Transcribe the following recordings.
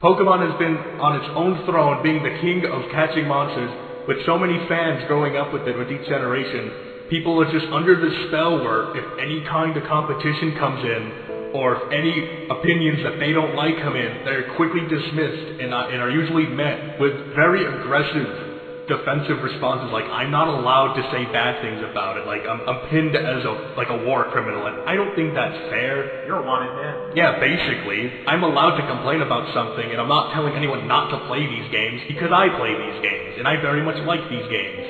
Pokemon has been on its own throne, being the king of catching monsters, with so many fans growing up with it with each generation. People are just under this spell where if any kind of competition comes in, or if any opinions that they don't like come in, they're quickly dismissed and are usually met with very aggressive defensive responses like, I'm not allowed to say bad things about it, like I'm pinned as a war criminal, and I don't think that's fair. You're a wanted man. Yeah, basically. I'm allowed to complain about something, and I'm not telling anyone not to play these games because I play these games, and I very much like these games.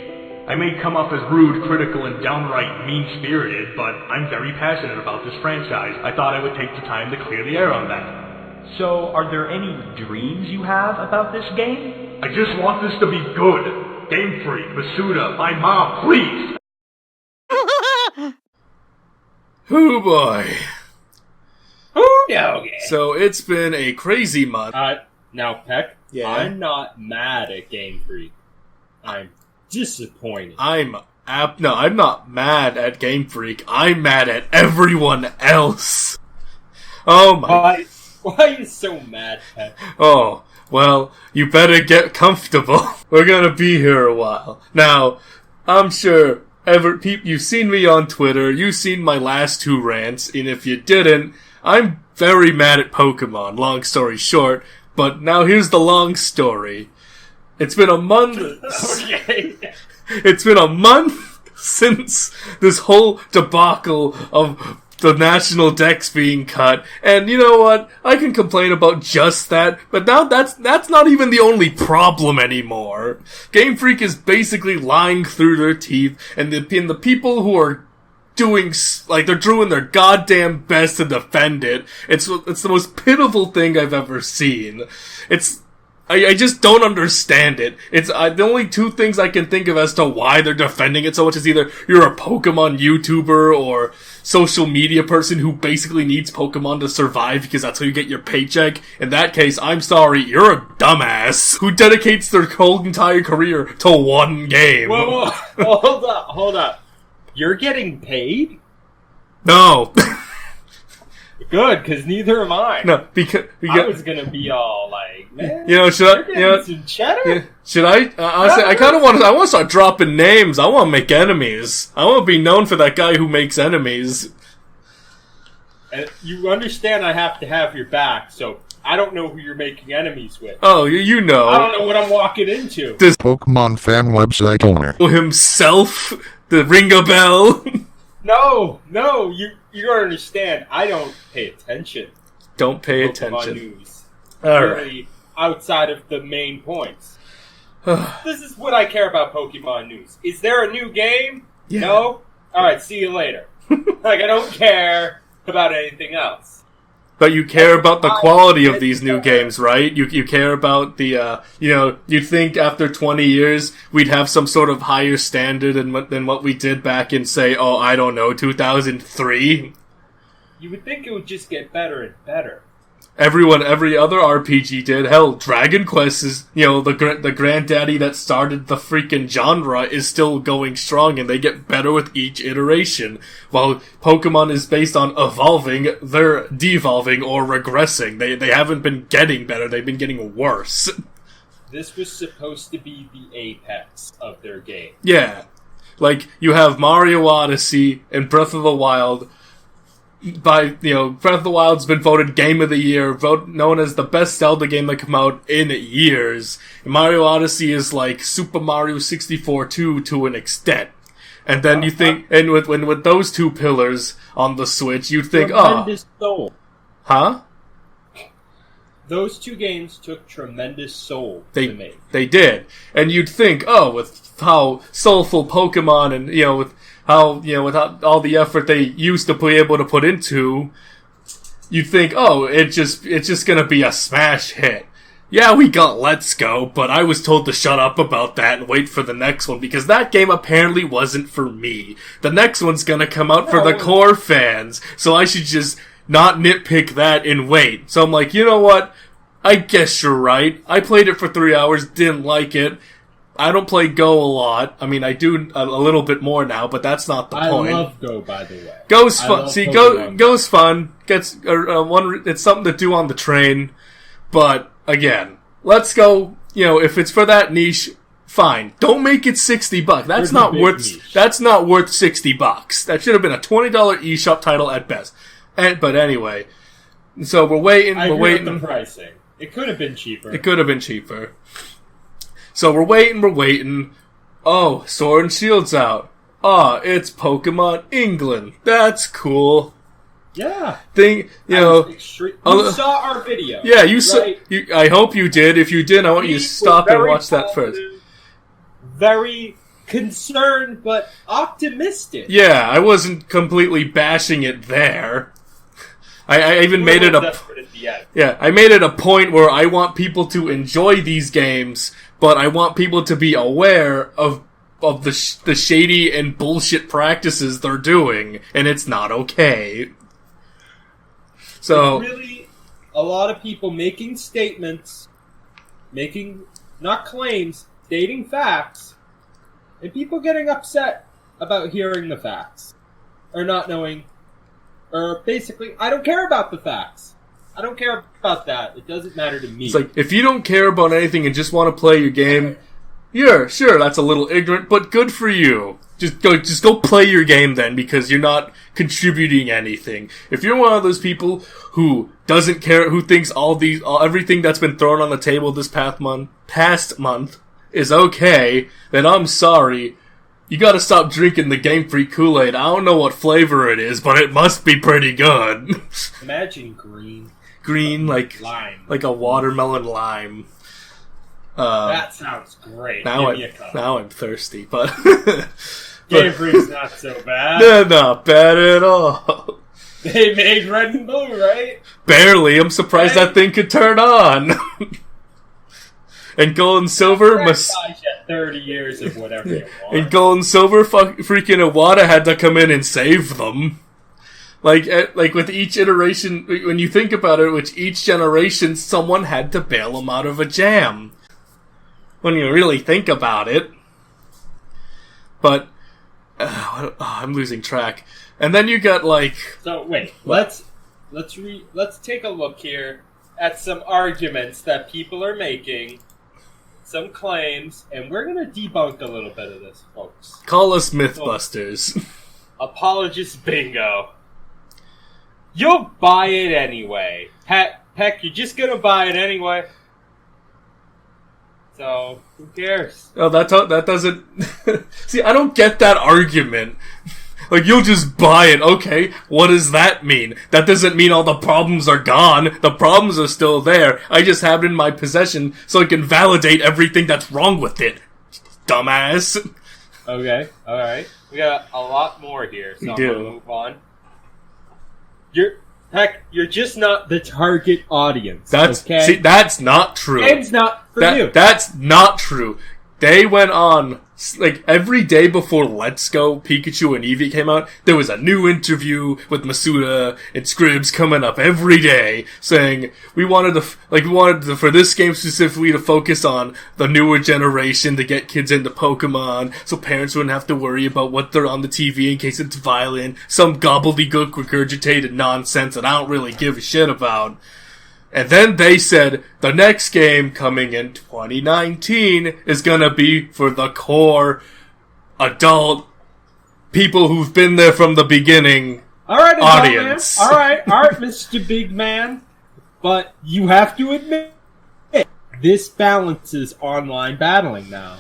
I may come off as rude, critical, and downright mean-spirited, but I'm very passionate about this franchise. I thought I would take the time to clear the air on that. So, are there any dreams you have about this game? I just want this to be good. Game Freak, Masuda, my mom, please! Oh boy. Oh no. So it's been a crazy month. Now, Pehk, Yeah? I'm not mad at Game Freak. I'm disappointed. I'm not mad at Game Freak. I'm mad at everyone else. Oh my... Why are you so mad, Pehk? Oh, well, you better get comfortable. We're gonna be here a while. Now, I'm sure you've seen me on Twitter, you've seen my last 2 rants, and if you didn't, I'm very mad at Pokemon, long story short, but now here's the long story. It's been a month... Okay. It's been a month since this whole debacle of the national decks being cut, and you know what? I can complain about just that, but now that's not even the only problem anymore. Game Freak is basically lying through their teeth, and the people who are they're doing their goddamn best to defend it. It's the most pitiful thing I've ever seen. I just don't understand it. The only 2 things I can think of as to why they're defending it so much is either you're a Pokemon YouTuber or social media person who basically needs Pokemon to survive because that's how you get your paycheck. In that case, I'm sorry, you're a dumbass who dedicates their whole entire career to one game. Whoa, hold up. You're getting paid? No. Good, because neither am I. No, because I was gonna be all like, man, some cheddar? Should I? Honestly, I kind of want to start dropping names. I want to make enemies. I want to be known for that guy who makes enemies. And you understand I have to have your back, so I don't know who you're making enemies with. Oh, you know. I don't know what I'm walking into. This Pokemon fan website owner himself, the ring a bell. No, you don't understand. I don't pay attention. Don't pay Pokemon attention. News. Alright. Really, outside of the main points. This is what I care about Pokemon News. Is there a new game? Yeah. No? Alright, see you later. Like, I don't care about anything else. But you care about the quality of these new games, right? You care about the, you'd think after 20 years we'd have some sort of higher standard than what we did back in, say, 2003? You would think it would just get better and better. Every other RPG did. Hell, Dragon Quest is, the granddaddy that started the freaking genre is still going strong, and they get better with each iteration. While Pokemon is based on evolving, they're devolving or regressing. They haven't been getting better, they've been getting worse. This was supposed to be the apex of their game. Yeah. Like, you have Mario Odyssey and Breath of the Wild. Breath of the Wild's been voted Game of the Year, known as the best Zelda game that come out in years. And Mario Odyssey is like Super Mario 64 2 to an extent. And then you think, and with those 2 pillars on the Switch, you'd think, tremendous soul. Huh? Those 2 games took tremendous soul to make. They did. And you'd think, with how soulful Pokemon and, with how, without all the effort they used to be able to put into, you'd think, it's just gonna be a smash hit. Yeah, we got Let's Go, but I was told to shut up about that and wait for the next one, because that game apparently wasn't for me. The next one's gonna come out for the core fans, so I should just not nitpick that and wait. So I'm like, you know what? I guess you're right. I played it for 3 hours, didn't like it. I don't play Go a lot. I mean, I do a little bit more now, but that's not the point. I love Go, by the way. Go's fun. See, Go's fun. It's something to do on the train. But, again, let's go, if it's for that niche, fine. Don't make it $60. That's not worth $60. That should have been a $20 eShop title at best. But anyway, so we're waiting. I agree with the pricing. It could have been cheaper. So we're waiting. Oh, Sword and Shield's out. It's Pokemon England. That's cool. Yeah. You saw our video. Yeah, you saw. I hope you did. If you did, I want you to stop and watch that first. Very concerned, but optimistic. Yeah, I wasn't completely bashing it there. I even made it I made it a point where I want people to enjoy these games, but I want people to be aware of the shady and bullshit practices they're doing, and it's not okay. So it's really a lot of people making statements, not claims, stating facts, and people getting upset about hearing the facts or not knowing. Or basically, I don't care about the facts. I don't care about that. It doesn't matter to me. It's like, if you don't care about anything and just want to play your game, yeah, sure, that's a little ignorant, but good for you. Just go play your game then, because you're not contributing anything. If you're one of those people who doesn't care, who thinks everything that's been thrown on the table this past month is okay, then I'm sorry. You gotta stop drinking the Game Freak Kool-Aid. I don't know what flavor it is, but it must be pretty good. Imagine green. Green, like lime. Like a watermelon lime. That sounds great. Now I'm thirsty, but... Game Freak's not so bad. They're not bad at all. They made red and blue, right? Barely. I'm surprised that thing could turn on. And Gold and Silver must... 30 years of whatever you want. And Gold and Silver, freaking Iwata had to come in and save them. Like with each iteration, when you think about it, with each generation, someone had to bail them out of a jam. When you really think about it. But, I'm losing track. And then you got So wait, let's take a look here at some arguments that people are making. Some claims, and we're going to debunk a little bit of this, folks. Call us Mythbusters. Apologist bingo. You'll buy it anyway. Pehk, you're just going to buy it anyway. So, who cares? Oh, that doesn't... See, I don't get that argument. You'll just buy it. Okay, what does that mean? That doesn't mean all the problems are gone. The problems are still there. I just have it in my possession so I can validate everything that's wrong with it. Dumbass. Okay, alright. We got a lot more here, so I'm going to move on. You're just not the target audience. See, that's not true. It's not for you. That's not true. They went on, every day before Let's Go, Pikachu and Eevee came out, there was a new interview with Masuda and Scribs coming up every day, saying, we wanted for this game specifically to focus on the newer generation, to get kids into Pokemon, so parents wouldn't have to worry about what they're on the TV in case it's violent, some gobbledygook regurgitated nonsense that I don't really give a shit about. And then they said, the next game coming in 2019 is gonna be for the core adult people who've been there from the beginning audience. Alright, Mr. Big Man. But you have to admit, this balances online battling now.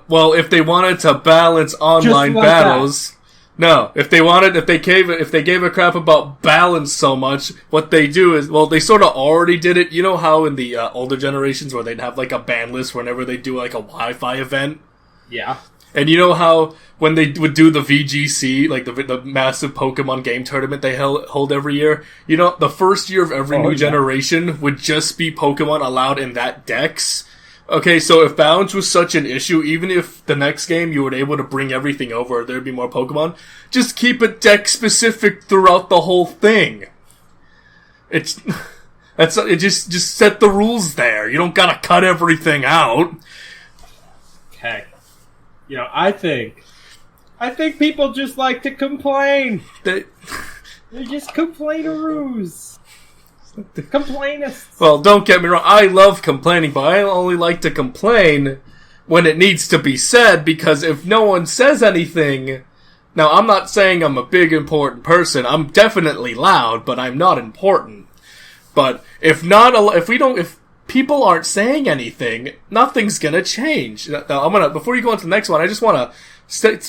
Well, if they wanted to balance online battles... No, if they gave a crap about balance so much, what they do is, well, they sort of already did it. You know how in the older generations where they'd have a ban list whenever they do a Wi-Fi event? Yeah. And you know how when they would do the VGC, the massive Pokemon game tournament they hold every year, the first year of every new generation would just be Pokemon allowed in that dex. Okay, so if balance was such an issue, even if the next game you were able to bring everything over, there'd be more Pokemon, just keep it deck-specific throughout the whole thing. Just set the rules there. You don't gotta cut everything out. Okay. I think people just like to complain. They're just complainaroos. Complainists. Well, don't get me wrong. I love complaining, but I only like to complain when it needs to be said, because if no one says anything... Now, I'm not saying I'm a big, important person. I'm definitely loud, but I'm not important. But if people aren't saying anything, nothing's gonna change. Now, before you go on to the next one, I just wanna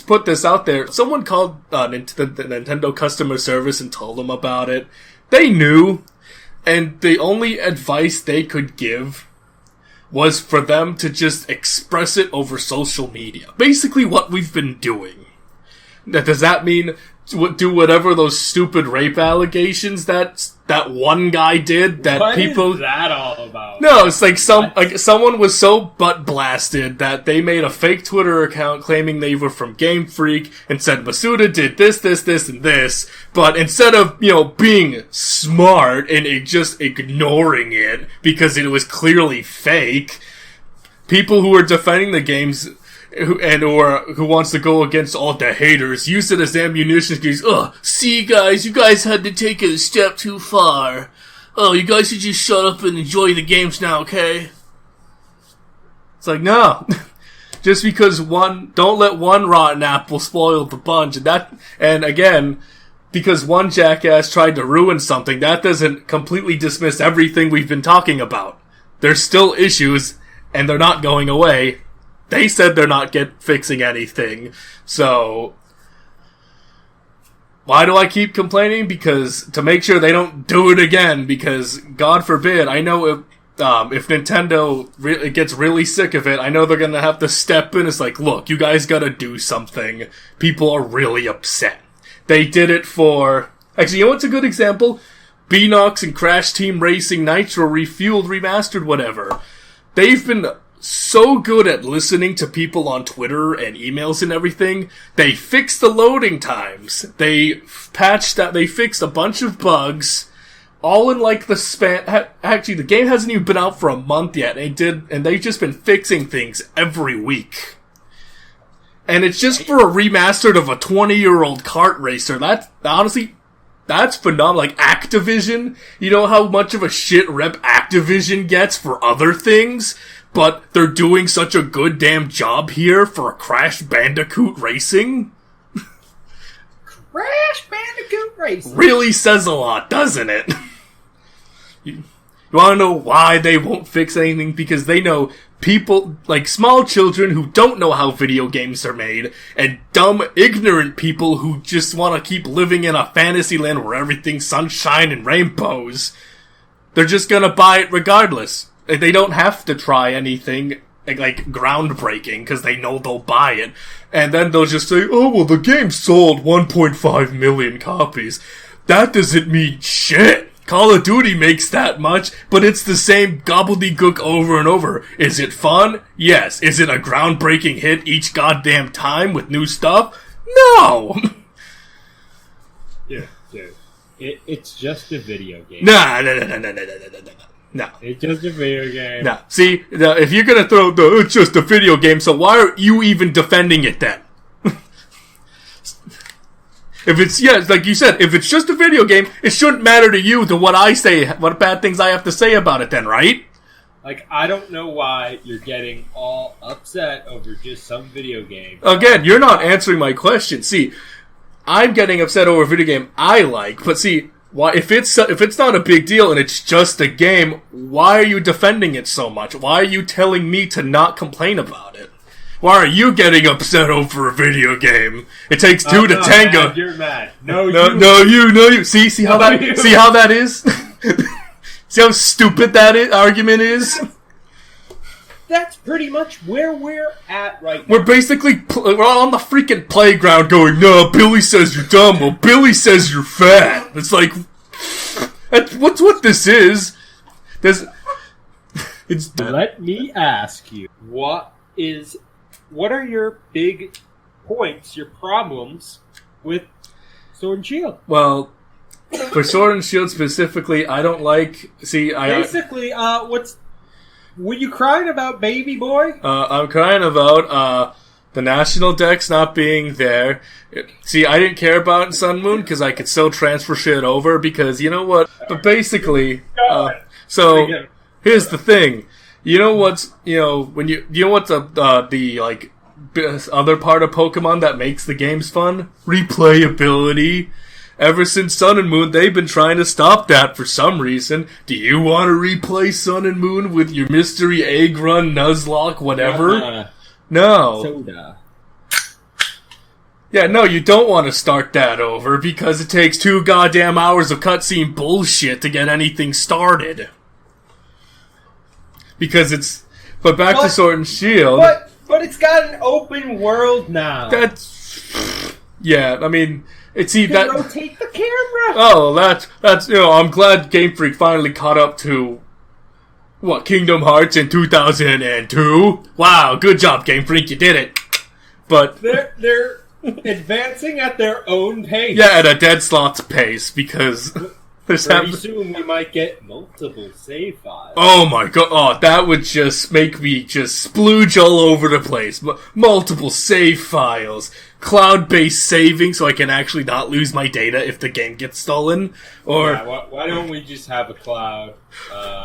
put this out there. Someone called the Nintendo customer service and told them about it. They knew, and the only advice they could give was for them to just express it over social media. Basically what we've been doing. Does that mean do whatever those stupid rape allegations that one guy did that what people... What is that all about? No, it's like someone was so butt blasted that they made a fake Twitter account claiming they were from Game Freak and said Masuda did this, and this, but instead of, being smart and just ignoring it because it was clearly fake, people who were defending the games who wants to go against all the haters use it as ammunition. See guys, you guys had to take it a step too far. Oh, you guys should just shut up and enjoy the games now, okay? It's like, no. Just because don't let one rotten apple spoil the bunch. And again, because one jackass tried to ruin something, that doesn't completely dismiss everything we've been talking about. There's still issues, and they're not going away. They said they're not fixing anything, so why do I keep complaining? Because to make sure they don't do it again, because God forbid, I know if Nintendo gets really sick of it, I know they're gonna have to step in. It's like, look, you guys gotta do something. People are really upset. They did it for... Actually, what's a good example? Beanox and Crash Team Racing Nitro Refueled, Remastered, whatever. They've been so good at listening to people on Twitter and emails and everything. They fixed the loading times. They fixed a bunch of bugs, all in like the span. Actually, the game hasn't even been out for a month yet. And they've just been fixing things every week. And it's just for a remastered of a 20-year-old kart racer. That's phenomenal. Like Activision, you know how much of a shit rep Activision gets for other things? But they're doing such a good damn job here for a Crash Bandicoot Racing? Crash Bandicoot Racing! Really says a lot, doesn't it? You want to know why they won't fix anything? Because they know people, like small children who don't know how video games are made, and dumb, ignorant people who just want to keep living in a fantasy land where everything's sunshine and rainbows, they're just gonna buy it regardless. They don't have to try anything like groundbreaking because they know they'll buy it. And then they'll just say, oh, well, the game sold 1.5 million copies. That doesn't mean shit. Call of Duty makes that much, but it's the same gobbledygook over and over. Is it fun? Yes. Is it a groundbreaking hit each goddamn time with new stuff? No! Yeah, dude. It's just a video game. No. No. It's just a video game. No. See, if you're gonna throw it's just a video game, so why are you even defending it then? If it's, like you said, if it's just a video game, it shouldn't matter to you what I say, what bad things I have to say about it then, right? Like, I don't know why you're getting all upset over just some video game. Again, you're not answering my question. See, I'm getting upset over a video game I like, but see, why, if it's not a big deal and it's just a game, why are you defending it so much? Why are you telling me to not complain about it? Why are you getting upset over a video game? It takes two to tango. Mad, you're mad. No, you. See how that is? See how stupid that argument is? That's pretty much where we're at right now. We're basically we're on the freaking playground going, no, Billy says you're dumb. Well, Billy says you're fat. It's like, what's what this is? Let me ask you, what are your big points, your problems with Sword and Shield? Well, for Sword and Shield specifically, I don't like... Basically, were you crying about Baby Boy? I'm crying about the National Dex not being there. See, I didn't care about Sun Moon because I could still transfer shit over because, you know what? But basically... So here's the thing. You know what's the like other part of Pokemon that makes the games fun? Replayability. Ever since Sun and Moon, they've been trying to stop that for some reason. Do you want to replay Sun and Moon with your mystery egg run, Nuzlocke, whatever? No. Soda. Yeah, no, you don't want to start that over because it takes 2 goddamn hours of cutscene bullshit to get anything started. But back to Sword and Shield. But it's got an open world now. Yeah, I mean, rotate the camera. Oh, that's I'm glad Game Freak finally caught up to Kingdom Hearts in 2002. Wow, good job, Game Freak, you did it. But they're advancing at their own pace. Yeah, at a dead slot's pace because pretty soon we might get multiple save files. Oh my god! Oh, that would just make me just splooge all over the place. Multiple save files. Cloud-based saving so I can actually not lose my data if the game gets stolen. Or why don't we just have a cloud?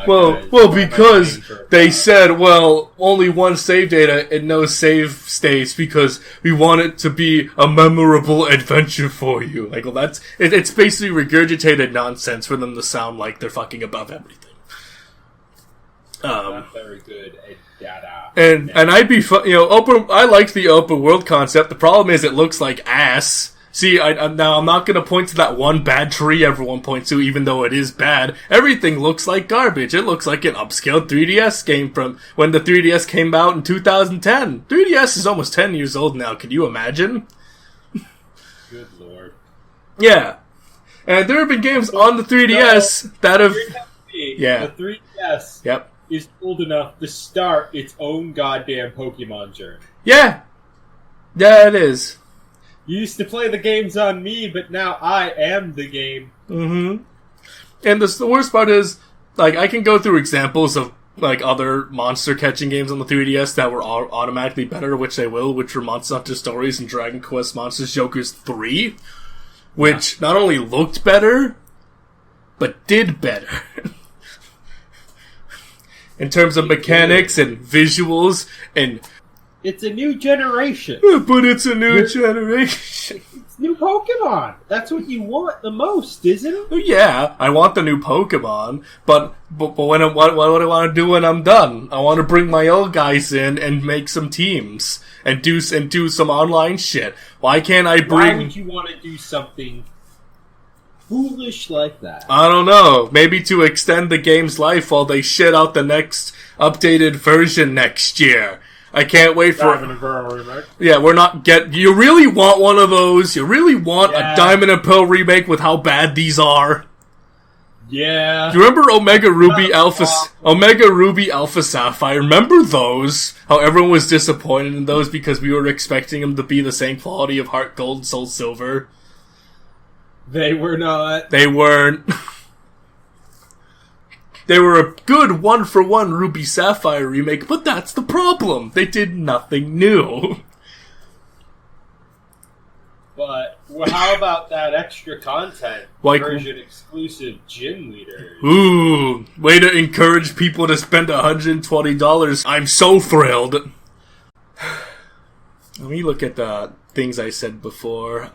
Because they said, only one save data and no save states because we want it to be a memorable adventure for you. Like, it's basically regurgitated nonsense for them to sound like they're fucking above everything. Not very good at data. And I'd be I like the open world concept. The problem is it looks like ass. See, now I'm not going to point to that one bad tree everyone points to, even though it is bad. Everything looks like garbage. It looks like an upscaled 3DS game from when the 3DS came out in 2010. 3DS is almost 10 years old now. Can you imagine? Good lord. Yeah. And there have been games on the 3DS that have... Yeah. The 3DS is old enough to start its own goddamn Pokemon journey. Yeah. Yeah, it is. You used to play the games on me, but now I am the game. Mm-hmm. And the worst part is, like, I can go through examples of, like, other monster catching games on the 3DS that were automatically better, which they will, which were Monster Hunter Stories and Dragon Quest Monsters Jokers 3, which not only looked better, but did better. In terms of mechanics and visuals and... It's a new generation. But it's a new generation. It's new Pokemon. That's what you want the most, isn't it? Yeah, I want the new Pokemon, but what do I want to do when I'm done? I want to bring my old guys in and make some teams and do some online shit. Why can't I bring... Why would you want to do something foolish like that? I don't know. Maybe to extend the game's life while they shit out the next updated version next year. I can't wait for Diamond and Pearl remake. Yeah, you really want one of those? You really want a Diamond and Pearl remake with how bad these are? Yeah. Do you remember Omega Ruby Alpha Sapphire? Remember those? How everyone was disappointed in those because we were expecting them to be the same quality of Heart Gold and Soul Silver? They were not. They weren't. They were a good 1-for-1 Ruby Sapphire remake, but that's the problem. They did nothing new. But how about that extra content? Version exclusive gym leaders. Ooh, way to encourage people to spend $120. I'm so thrilled. Let me look at the things I said before.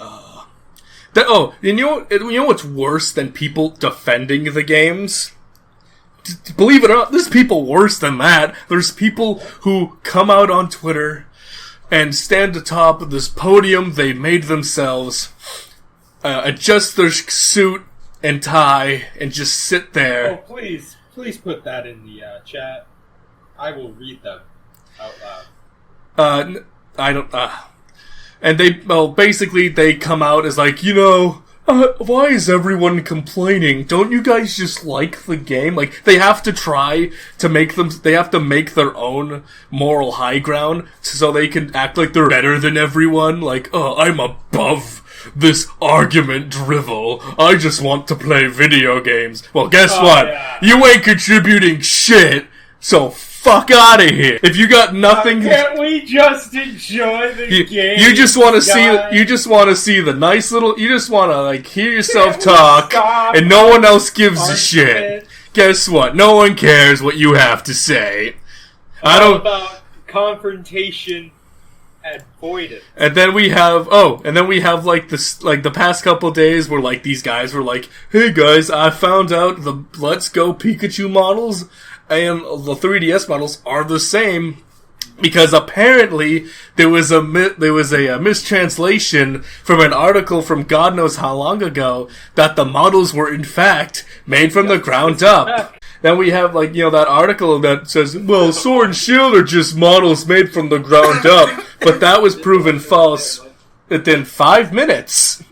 You know what's worse than people defending the games? Believe it or not, there's people worse than that. There's people who come out on Twitter and stand atop of this podium they made themselves, adjust their suit and tie, and just sit there. Oh, please put that in the chat. I will read them out loud. I don't, and basically they come out as like, why is everyone complaining? Don't you guys just like the game? Like, they have to try to make their own moral high ground so they can act like they're better than everyone. Like, I'm above this argument drivel. I just want to play video games. Well, guess what? Yeah. You ain't contributing shit, so fuck out of here. If you got nothing, can't we just enjoy the game? You just want to see. You just want to see the nice little. You just want to hear yourself talk, and no one else gives a shit. guess what? No one cares what you have to say. I All don't. about confrontation and avoidance. And then we have like this, like the past couple days where like these guys were like, "Hey guys, I found out the Let's Go Pikachu models and the 3DS models are the same." Because apparently there was a mistranslation from an article from God knows how long ago that the models were in fact made from the ground up. Then we have that article that says, well, Sword and Shield are just models made from the ground up, but that was proven false within 5 minutes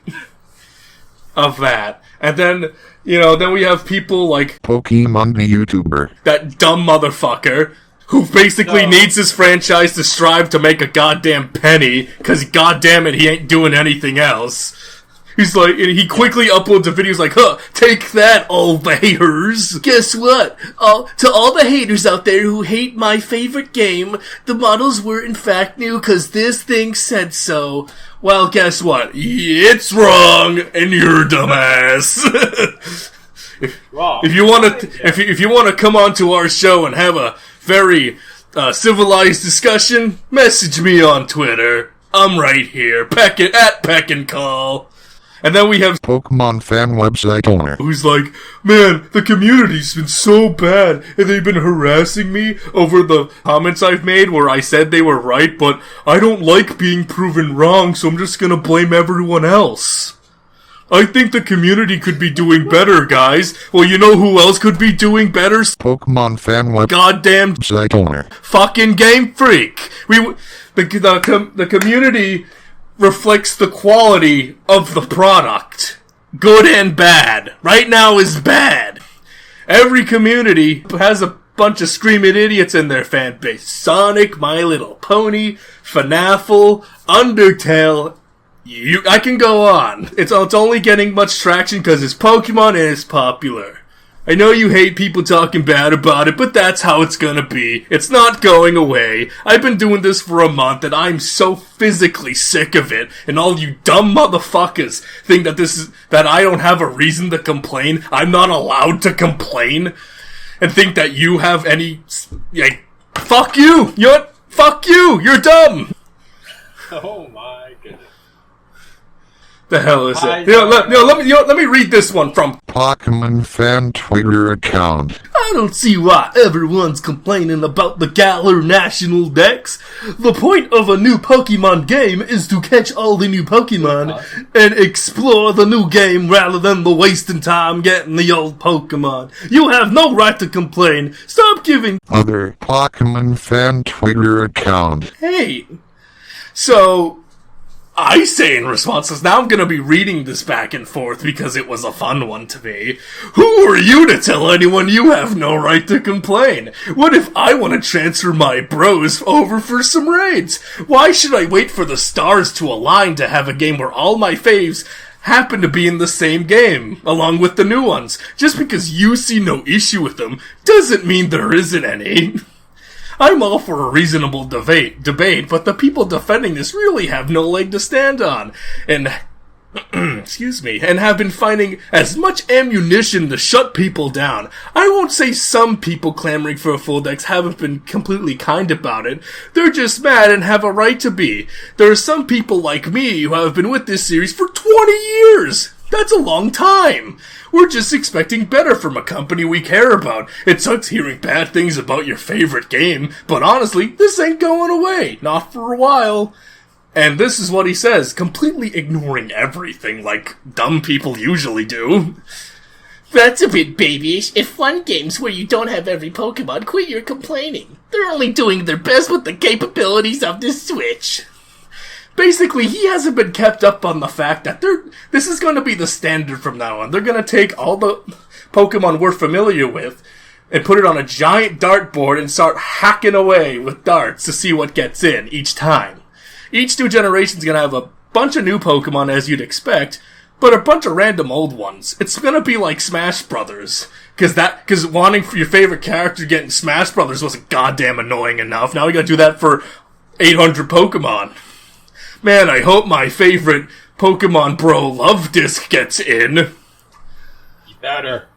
of that. And then then we have people like Pokemon the YouTuber. that dumb motherfucker who basically needs his franchise to strive to make a goddamn penny, because goddamn it, he ain't doing anything else. He's like, and he quickly uploads a video, he's like, take that, all the haters. Guess what? To all the haters out there who hate my favorite game, the models were in fact new, because this thing said so. Well, guess what? It's wrong, and you're a dumbass. If you want to come on to our show and have a very civilized discussion, message me on Twitter. I'm right here, Pehk at Pehk and Kahl. And then we have Pokemon fan website owner. who's like, man, the community's been so bad, and they've been harassing me over the comments I've made where I said they were right, but I don't like being proven wrong, so I'm just gonna blame everyone else. I think the community could be doing better, guys. Well, you know who else could be doing better? Pokemon fan Goddamn website owner. fucking Game Freak. The community reflects the quality of the product. Good and bad. Right now is bad. Every community has a bunch of screaming idiots in their fan base. Sonic, My Little Pony, FNAF, Undertale. I can go on. It's only getting much traction because it's Pokemon and it's popular. I know you hate people talking bad about it, but that's how it's gonna be. It's not going away. I've been doing this for a month and I'm so physically sick of it. And all you dumb motherfuckers think that I don't have a reason to complain. I'm not allowed to complain. And think that you have any... fuck you! Fuck you! You're dumb! Oh my goodness. The hell is it? Let me read this one from Pokemon fan Twitter account. I don't see why everyone's complaining about the Galar National Dex. The point of a new Pokemon game is to catch all the new Pokemon and explore the new game rather than the wasting time getting the old Pokemon. You have no right to complain. Stop giving Other Pokemon fan Twitter account. hate. So... I say in responses, now I'm gonna be reading this back and forth because it was a fun one to me. Who are you to tell anyone you have no right to complain? What if I want to transfer my bros over for some raids? Why should I wait for the stars to align to have a game where all my faves happen to be in the same game, along with the new ones? Just because you see no issue with them, doesn't mean there isn't any. I'm all for a reasonable debate, but the people defending this really have no leg to stand on, and, excuse me, and have been finding as much ammunition to shut people down. I won't say some people clamoring for a full dex haven't been completely kind about it. They're just mad and have a right to be. There are some people like me who have been with this series for 20 years. That's a long time. We're just expecting better from a company we care about. It sucks hearing bad things about your favorite game, but honestly, this ain't going away. Not for a while. And this is what he says, completely ignoring everything like dumb people usually do. That's a bit babyish. If fun games where you don't have every Pokemon, quit your complaining. They're only doing their best with the capabilities of the Switch. Basically, he hasn't been kept up on the fact that this is going to be the standard from now on. They're going to take all the Pokemon we're familiar with and put it on a giant dartboard and start hacking away with darts to see what gets in each time. Each new generation is going to have a bunch of new Pokemon, as you'd expect, but a bunch of random old ones. It's going to be like Smash Brothers. Because wanting for your favorite character to get in Smash Brothers wasn't goddamn annoying enough. Now we got to do that for 800 Pokemon. Man, I hope my favorite Pokemon Bro Love Disc gets in. You better.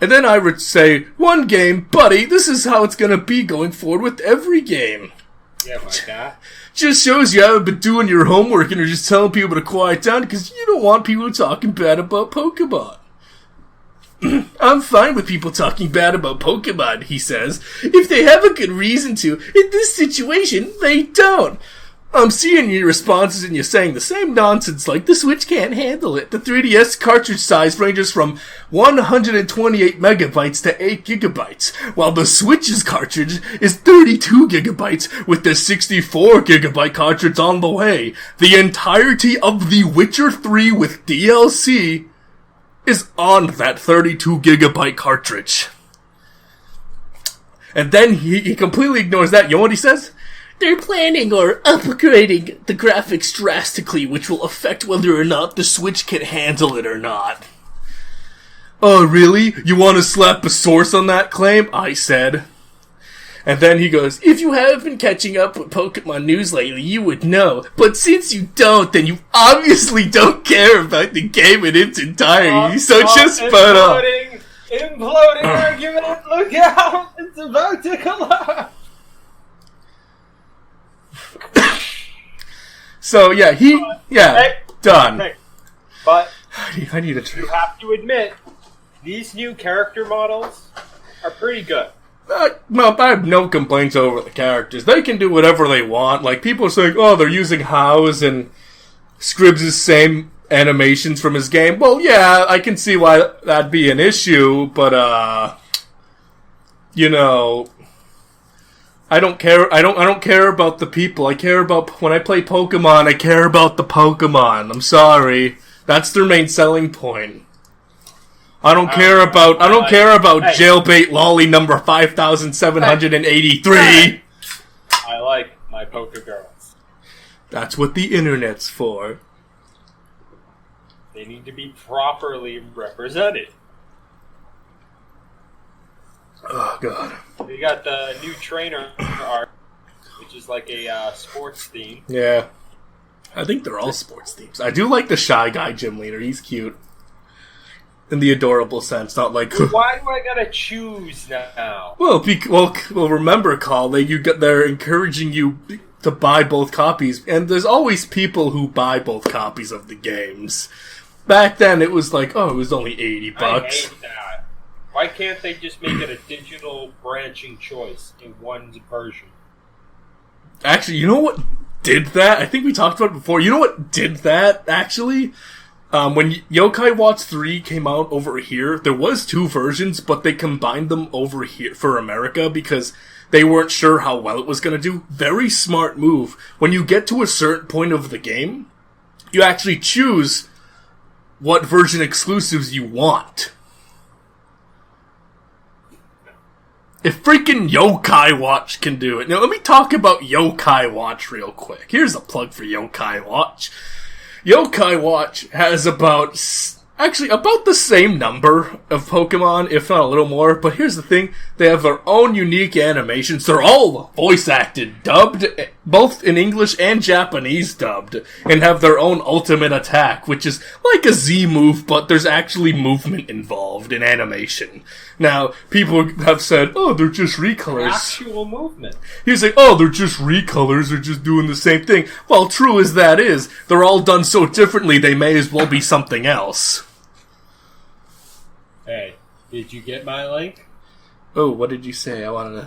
And then I would say, one game, buddy, this is how it's gonna be going forward with every game. Yeah, my guy. Just shows you haven't been doing your homework and you're just telling people to quiet down because you don't want people talking bad about Pokemon. I'm fine with people talking bad about Pokemon, he says, if they have a good reason to. In this situation, they don't. I'm seeing your responses and you're saying the same nonsense like the Switch can't handle it. The 3DS cartridge size ranges from 128 megabytes to 8 gigabytes, while the Switch's cartridge is 32 gigabytes with the 64 gigabyte cartridge on the way. The entirety of The Witcher 3 with DLC is on that 32 gigabyte cartridge. And then he completely ignores that. You know what he says? They're planning or upgrading the graphics drastically, which will affect whether or not the Switch can handle it or not. Oh, really? You want to slap a source on that claim? I said. And then he goes, if you have been catching up with Pokemon news lately, you would know. But since you don't, then you obviously don't care about the game in its entirety. So just put up. Imploding argument, look out! It's about to collapse! So, yeah, done. Hey, but I need a you have to admit, these new character models are pretty good. No, I have no complaints over the characters. They can do whatever they want. Like, people are saying, oh, they're using House and Scribbs' same animations from his game. Well, yeah, I can see why that'd be an issue, but, you know, I don't care. I don't care about the people. I care about when I play Pokemon. I care about the Pokemon. I'm sorry, that's their main selling point. I don't care about jailbait lolly number 5783. I like my Pokegirls. That's what the internet's for. They need to be properly represented. Oh, God. We got the new trainer art, which is like a sports theme. Yeah. I think they're all sports themes. I do like the Shy Guy gym leader. He's cute. In the adorable sense, not like... Why do I gotta choose now? Well, remember, Kahl, they're encouraging you to buy both copies, and there's always people who buy both copies of the games. Back then, it was like, oh, it was only $80. I hate that. Why can't they just make it a digital branching choice in one version? Actually, you know what did that? I think we talked about it before. You know what did that, actually? When Yokai Watch 3 came out over here, there was 2 versions, but they combined them over here for America because they weren't sure how well it was going to do. Very smart move. When you get to a certain point of the game, you actually choose what version exclusives you want. If freaking Yokai Watch can do it. Now, let me talk about Yokai Watch real quick. Here's a plug for Yokai Watch. Yokai Watch has about the same number of Pokemon, if not a little more. But here's the thing. They have their own unique animations. They're all voice acted, dubbed, both in English and Japanese dubbed, and have their own ultimate attack, which is like a Z move, but there's actually movement involved in animation. Now, people have said, oh, they're just recolors. Actual movement. He's like, oh, they're just recolors, they're just doing the same thing. Well, true as that is, they're all done so differently, they may as well be something else. Hey, did you get my link? Oh, what did you say? I wanted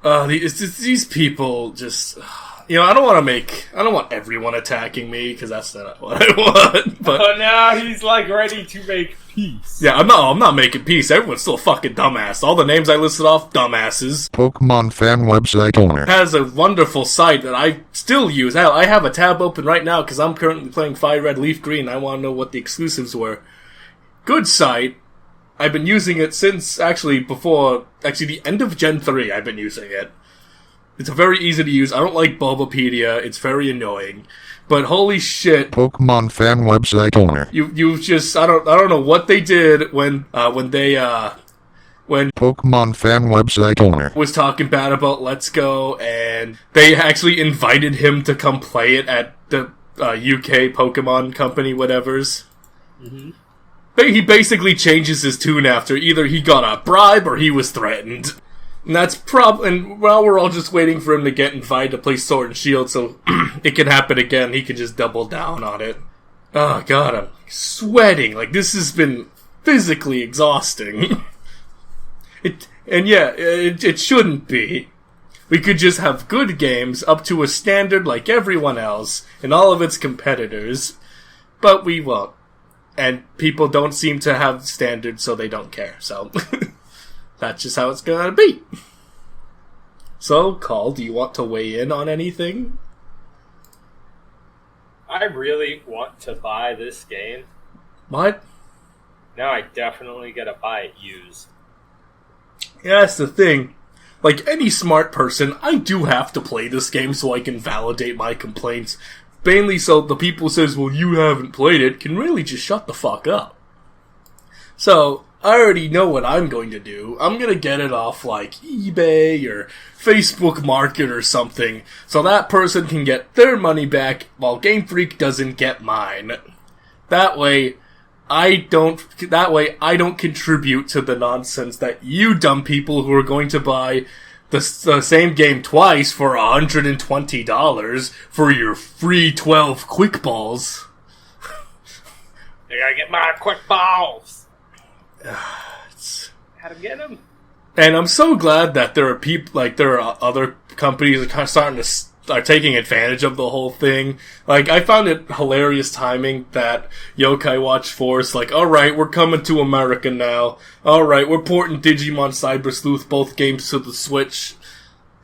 to... these people just... I don't want everyone attacking me, because that's not what I want. But oh, now he's like ready to make peace. Yeah, I'm not making peace. Everyone's still fucking dumbass. All the names I listed off, dumbasses. Pokemon fan website owner. Has a wonderful site that I still use. Hell, I have a tab open right now, because I'm currently playing Fire Red Leaf Green. I want to know what the exclusives were. Good site. I've been using it since, the end of Gen 3, I've been using it. It's very easy to use. I don't like Bulbapedia. It's very annoying. But holy shit. Pokemon fan website owner. You just, I don't know what they did when Pokemon fan website owner was talking bad about Let's Go, and they actually invited him to come play it at the UK Pokemon company, whatevers. Mm-hmm. he basically changes his tune after either he got a bribe or he was threatened. And that's and while we're all just waiting for him to get invited to play Sword and Shield so it can happen again, he can just double down on it. Oh god, I'm sweating. Like, this has been physically exhausting. It shouldn't be. We could just have good games up to a standard like everyone else and all of its competitors, but we won't. And people don't seem to have standards, so they don't care. So that's just how it's gonna be. So, Kahl, do you want to weigh in on anything? I really want to buy this game. What? Now I definitely gotta buy it used. Yeah, that's the thing. Like any smart person, I do have to play this game so I can validate my complaints. Mainly so the people who says, well, you haven't played it, can really just shut the fuck up. So, I already know what I'm going to do. I'm going to get it off, like, eBay or Facebook Market or something, so that person can get their money back while Game Freak doesn't get mine. That way, I don't contribute to the nonsense that you dumb people who are going to buy the same game twice for $120 for your free 12 quick balls. I gotta get my quick balls. How to get them? And I'm so glad that there are other companies that are taking advantage of the whole thing. Like, I found it hilarious timing that Yokai Watch Force, like, alright, we're coming to America now. Alright, we're porting Digimon Cyber Sleuth, both games to the Switch.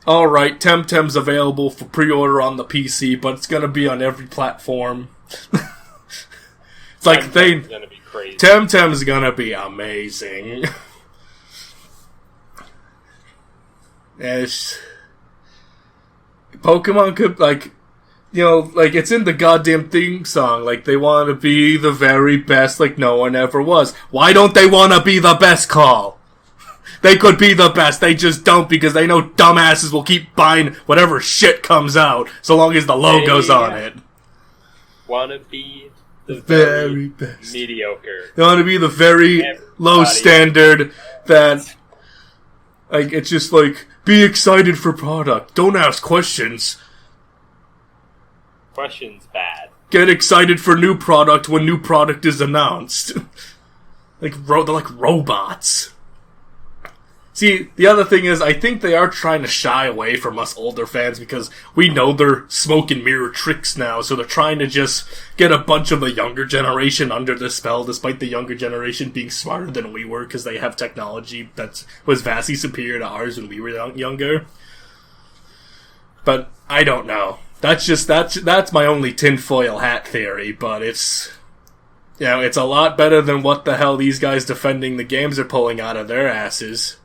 Alright, Temtem's available for pre-order on the PC, but it's gonna be on every platform. It's like, Temtem's gonna be crazy. Temtem's gonna be amazing. Pokemon could, like, you know, like, it's in the goddamn theme song. Like, they want to be the very best, like no one ever was. Why don't they want to be the best, Kahl? They could be the best, they just don't because they know dumbasses will keep buying whatever shit comes out, so long as the logo's on it. Wanna be the very best. Mediocre. They want to be the very low standard that, like, it's just like, be excited for product. Don't ask questions. Questions bad. Get excited for new product when new product is announced. They're like robots. See, the other thing is, I think they are trying to shy away from us older fans because we know they're smoke and mirror tricks now, so they're trying to just get a bunch of the younger generation under the spell, despite the younger generation being smarter than we were because they have technology that was vastly superior to ours when we were younger. But I don't know. That's my only tinfoil hat theory, but it's, you know, it's a lot better than what the hell these guys defending the games are pulling out of their asses.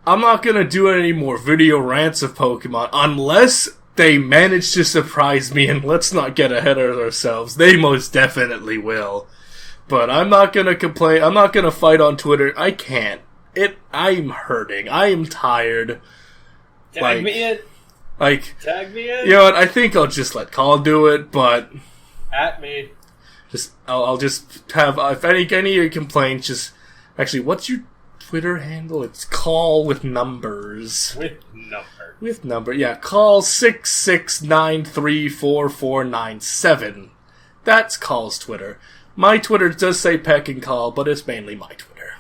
I'm not gonna do any more video rants of Pokemon unless they manage to surprise me, and let's not get ahead of ourselves. They most definitely will. But I'm not gonna complain. I'm not gonna fight on Twitter. I can't. I'm hurting. I am tired. Tag me in. Tag me in. You know what? I think I'll just let Kahl do it, but at me. I'll just have, if any of your complaints, just, actually, what's your Twitter handle? It's Kahl with numbers. With number, yeah. Kahl 669344497. That's Kahl's Twitter. My Twitter does say Pehk and Kahl, but it's mainly my Twitter.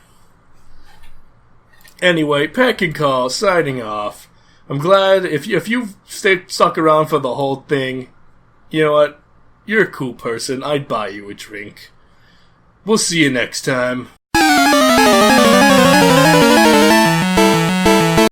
Anyway, Pehk and Kahl signing off. I'm glad if you've stuck around for the whole thing. You know what? You're a cool person. I'd buy you a drink. We'll see you next time.